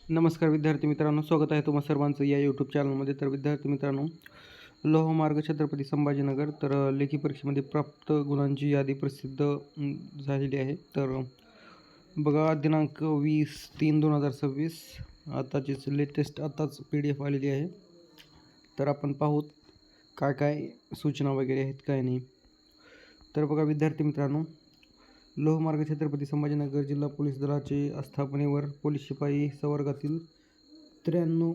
नमस्कार विद्यार्थी मित्रांनो, स्वागत आहे तुम्हा सर्वांचं या यूट्यूब चॅनलमध्ये. तर विद्यार्थी मित्रांनो, लोहमार्ग छत्रपती संभाजीनगर लेखी परीक्षेमध्ये प्राप्त गुणांची यादी प्रसिद्ध झालेली आहे. तर बघा, दिनांक 20/3/2026 आताचीच लेटेस्ट आताच PDF आलेली आहे. तर आपण पाहूत काय काय सूचना वगैरे आहेत काय नाही. तर बघा विद्यार्थी मित्रांनो, लोहमार्ग छत्रपती संभाजीनगर जिल्हा पोलीस दलाचे आस्थापनेवर पोलीस शिपाई संवर्गातील 93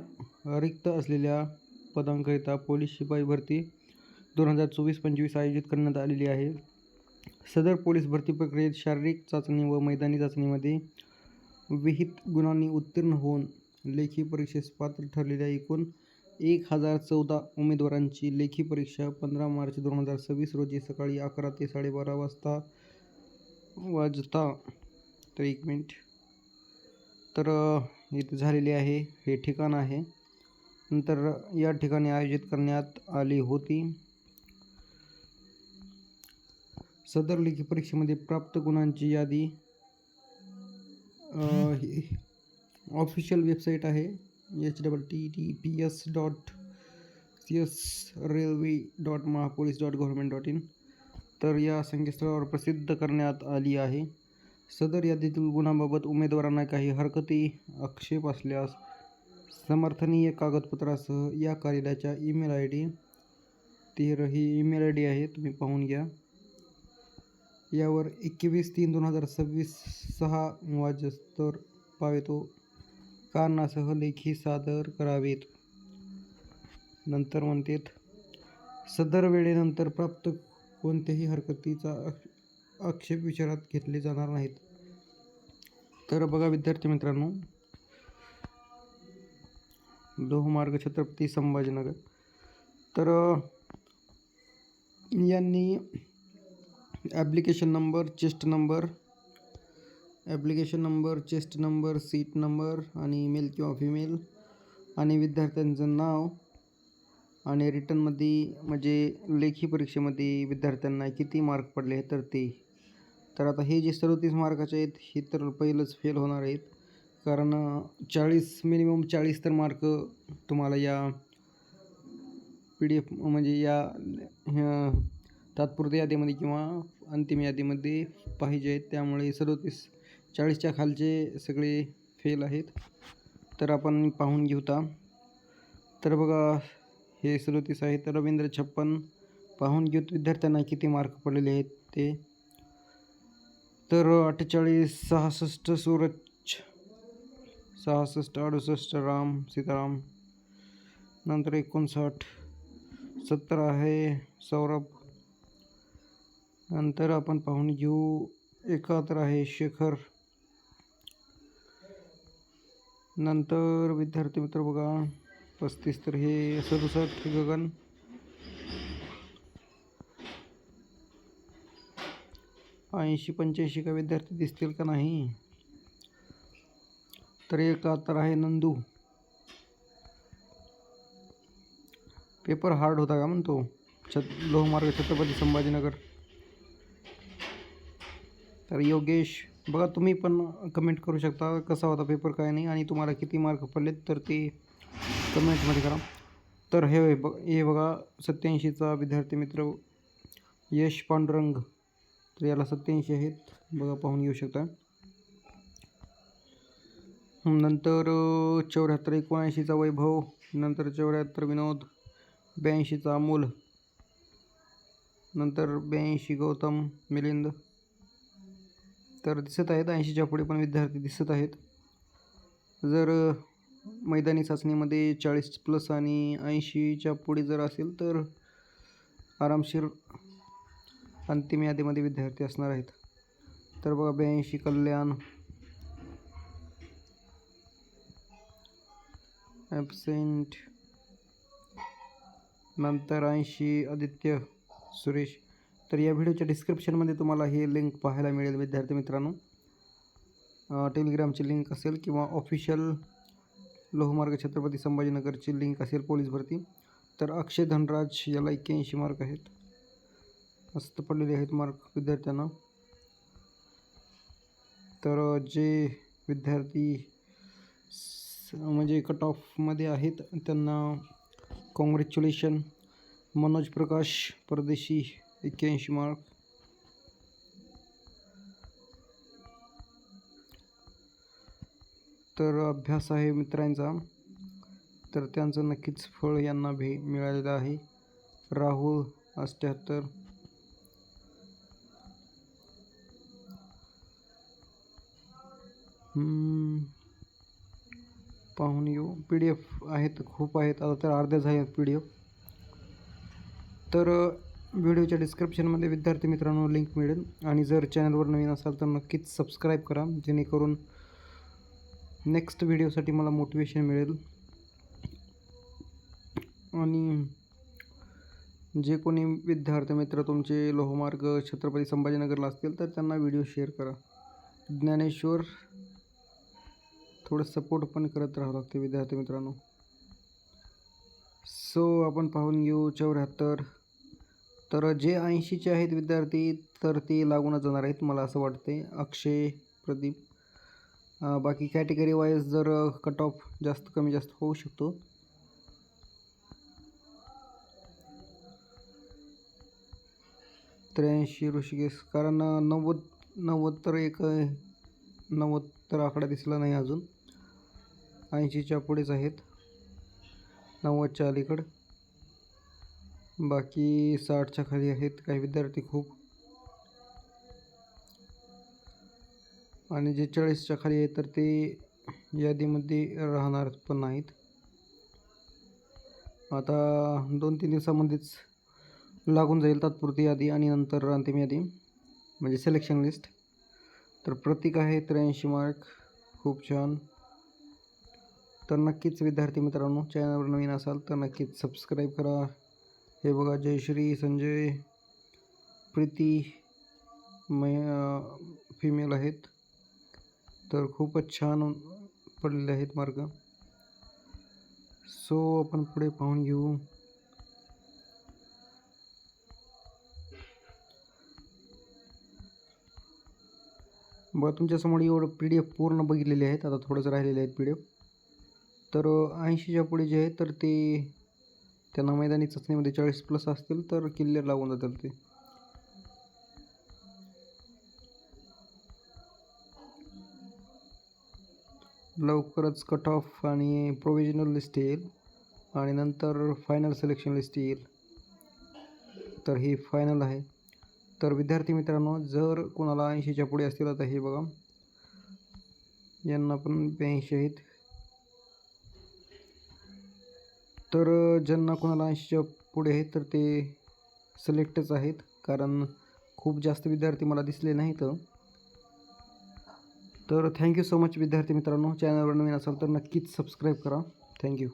रिक्त असलेल्या पदांकरिता पोलीस शिपाई भरती 2024-25 आयोजित करण्यात आलेली आहे. सदर पोलीस भरती प्रक्रियेत शारीरिक चाचणी व मैदानी चाचणीमध्ये विहित गुणांनी उत्तीर्ण होऊन लेखी परीक्षेस पात्र ठरलेल्या एकूण 1014 उमेदवारांची लेखी परीक्षा 15 मार्च 2026 रोजी सकाळी 11 ते 12:30 वाजता तर 1 मिनिट तर इथे झालेली आहे. हे ठिकाण आहे. नंतर या ठिकाणी आयोजित करण्यात आली होती. सदर लेखी परीक्षेमध्ये प्राप्त गुणांची यादी ऑफिशियल वेबसाईट आहे https://railway.mahapolice.government.in. तर या संकेतस्थळावर प्रसिद्ध करण्यात आली आहे. सदर यादीतील गुणांबाबत उमेदवारांना काही हरकती आक्षेप असल्यास समर्थनीय कागदपत्रासह या कार्यालयाच्या ईमेल ID ही ईमेल ID आहे, तुम्ही पाहून घ्या. यावर 21/3/2026 6 वाजेस्तर पावेतो कारणासह लेखी सादर करावेत. नंतर म्हणतात, सदर वेळेनंतर प्राप्त कोणत्याही हरकतीचा आक्षेप विचारात घेतले जाणार नाहीत. तर बघा विद्यार्थी मित्रांनो, लोहमार्ग छत्रपती संभाजीनगर तर यांनी application number, chest number, seat number आणि मेल किंवा फिमेल आणि विद्यार्थ्यांचं नाव आणि रिटर्नमध्ये म्हणजे लेखी परीक्षेमध्ये विद्यार्थ्यांना किती मार्क पडले तर ते. तर आता हे जे 37 मार्काचे आहेत हे तर पहिलंच फेल होणार आहेत, कारण 40 मिनिमम 40 तर मार्क तुम्हाला या PDF म्हणजे या तात्पुरत्या यादीमध्ये किंवा अंतिम यादीमध्ये पाहिजे आहेत. त्यामुळे 40च्या खालचे सगळे फेल आहेत. तर आपण पाहून घेऊता. तर बघा हे 37 आहेत. रवींद्र 56 पाहून घेऊत विद्यार्थ्यांना किती मार्क पडलेले आहेत ते. तर 48 66 सूरज, 66 68 राम सीताराम. नंतर 59 70 आहे सौरभ. नंतर आपण पाहून घेऊ 71 आहे शेखर. नंतर विद्यार्थी मित्र बघा 35 तर हे 67 गगन. 80-85 का विद्यार्थी दिसतील का नाही. तर 71 आहे नंदू. पेपर हार्ड होता का म्हणतो लोहमार्ग छत्रपती संभाजीनगर. तर योगेश बघा, तुम्ही पण कमेंट करू शकता कसा होता पेपर काय नाही आणि तुम्हाला किती मार्क पडलेत तर ते कमेंटमध्ये करा. तर हे बघा 87चा विद्यार्थी मित्र यश पांडुरंग. तर याला 87 आहेत बघा, पाहून घेऊ शकता. नंतर 74 79चा वैभव. नंतर 74 विनोद. 82चा अमोल. नंतर 82 गौतम मिलिंद. तर दिसत आहेत 80च्या पुढे पण विद्यार्थी दिसत आहेत. जर मैदानी चाचणीमध्ये 40+ आणि 80च्या पुढे जर असेल तर आरामशीर अंतिम यादीमध्ये विद्यार्थी असणार आहेत. तर बघा 82 कल्याण ॲबसेंट. नंतर 80 आदित्य सुरेश. तर या व्हिडिओच्या डिस्क्रिप्शनमध्ये तुम्हाला हे लिंक पाहायला मिळेल विद्यार्थी मित्रांनो. टेलिग्रामची लिंक असेल किंवा ऑफिशियल लोहमार्ग छत्रपती संभाजीनगरची लिंक असेल पोलीस भरती. तर अक्षय धनराज याला 81 मार्क आहेत. मस्त पडलेले आहेत मार्क विद्यार्थ्यांना. तर जे विद्यार्थी म्हणजे कट ऑफमध्ये आहेत त्यांना कॉंग्रॅच्युलेशन. मनोज प्रकाश परदेशी 81 मार्क. तर अभ्यास आहे मित्रांचा, तर त्यांचं नक्कीच फळ यांना मिळालेलं आहे. राहुल 78. पाहून येऊ. PDF आहेत, खूप आहेत, आता तर अर्ध्या झाले PDF. तर व्हिडिओच्या डिस्क्रिप्शनमध्ये विद्यार्थी मित्रांनो लिंक मिळेल. आणि जर चॅनलवर नवीन असाल तर नक्कीच सबस्क्राईब करा, जेणेकरून नेक्स्ट व्हिडिओसाठी मला मोटिवेशन मिळेल. आणि जे कोणी विद्यार्थी मित्र तुमचे लोहमार्ग छत्रपती संभाजीनगरला असतील तर त्यांना व्हिडिओ शेअर करा. ज्ञानेश्वर थोडं सपोर्ट पण करत राहावं लागते विद्यार्थी मित्रांनो. सो आपण पाहून घेऊ 74. तर जे 80चे आहेत विद्यार्थी तर ते लागूनच जाणार आहेत मला असं वाटते. अक्षय, प्रदीप. बाकी कॅटेगरी वाईज जर कट ऑफ जास्त कमी जास्त होऊ शकतो. त्र्याऐंशी ऋषिकेश, कारण 90 तर 90 तर आकडा दिसला नाही अजून. 80च्या पुढेच आहेत, 90च्या अलीकडं. बाकी 60च्या खाली आहेत काही विद्यार्थी खूप. आणि जे 40च्या खाली आहेत तर ते यादीमध्ये राहणार पण नाहीत. आता 2-3 दिवसामध्येच लागून जाईल तात्पुरती यादी आणि नंतर अंतिम यादी म्हणजे सिलेक्शन लिस्ट. तर प्रतीक आहे 83 मार्क, खूप छान. तर नक्कीच विद्यार्थी मित्रांनो चॅनलवर नवीन असाल तर नक्कीच सबस्क्राईब करा. हे बघा जयश्री, संजय, प्रीती फिमेल आहेत, तर खूपच छान पडलेले आहेत मार्क. सो आपण पुढे पाहून घेऊ. बघा तुमच्यासमोर एवढं PDF पूर्ण बघितलेले आहेत, आता थोडंच राहिलेले आहेत PDF. तर 80च्या पुढे जे आहेत तर ते त्यांना मैदानी चाचणीमध्ये 40+ असतील तर क्लिअर लागून जातील ते. लवकरच कट ऑफ आणि प्रोव्हिजनल लिस्ट येईल आणि नंतर फायनल सिलेक्शन लिस्ट येईल. तर ही फायनल आहे. तर विद्यार्थी मित्रांनो जर कोणाला 80च्या पुढे असतील, आता हे बघा यांना पण 82 आहेत. तर ज्यांना कोणाला 80च्या पुढे आहेत तर ते सिलेक्टच आहेत, कारण खूप जास्त विद्यार्थी मला दिसले नाहीत. तर थँक्यू सो मच विद्यार्थी मित्रांनो. चॅनलवर नवीन असाल तर नक्कीच सबस्क्राईब करा. थँक्यू.